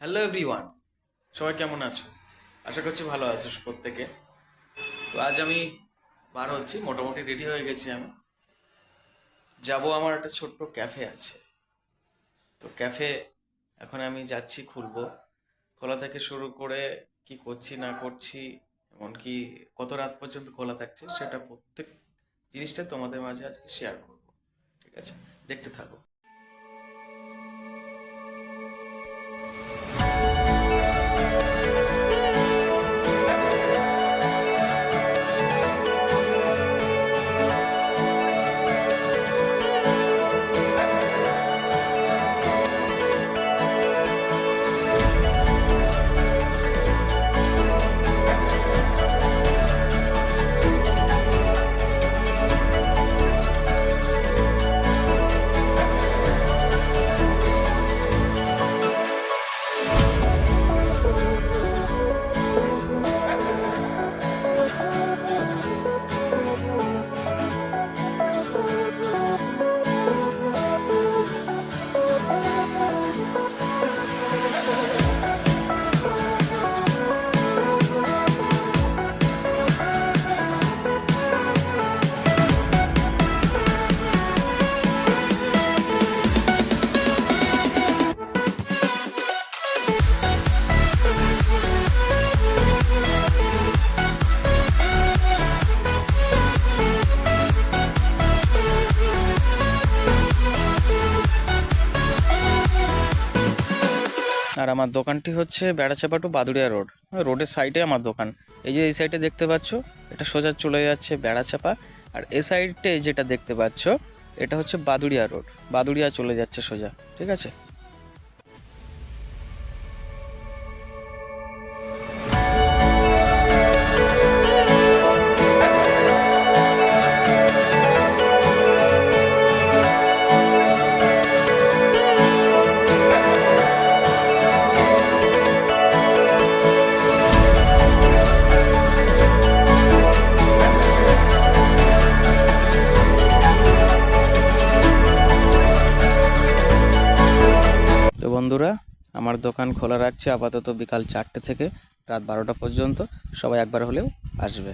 Hello everyone, সবাই কেমন আছো? আশা করছি ভালো আছো প্রত্যেকে। তো আজ আমি বার হচ্ছি, মোটামুটি রেডি হয়ে গেছি। আমি যাব, আমার একটা ছোট্ট ক্যাফে আছে। তো ক্যাফে এখন আমি যাচ্ছি, খুলবো। খোলা থেকে শুরু করে কি করছি না করছি, এমনকি কত রাত পর্যন্ত খোলা থাকছে, সেটা প্রত্যেক জিনিসটা তোমাদের মাঝে আজকে শেয়ার করবো। ঠিক আছে, দেখতে থাকো। আর আমার দোকানটি হচ্ছে বেড়াচাপা টু বাদুড়িয়া রোড, রোডের সাইডে আমার দোকান। এই যে এই সাইডে দেখতে পাচ্ছ, এটা সোজা চলে যাচ্ছে বেড়াচাপা। আর এ সাইডে যেটা দেখতে পাচ্ছ, এটা হচ্ছে বাদুড়িয়া রোড, বাদুড়িয়া চলে যাচ্ছে সোজা। ঠিক আছে। তো বন্ধুরা, আমার দোকান খোলা রাখছি আপাতত বিকাল 4টে থেকে রাত 12টা পর্যন্ত। সবাই একবার হলেও আসবে।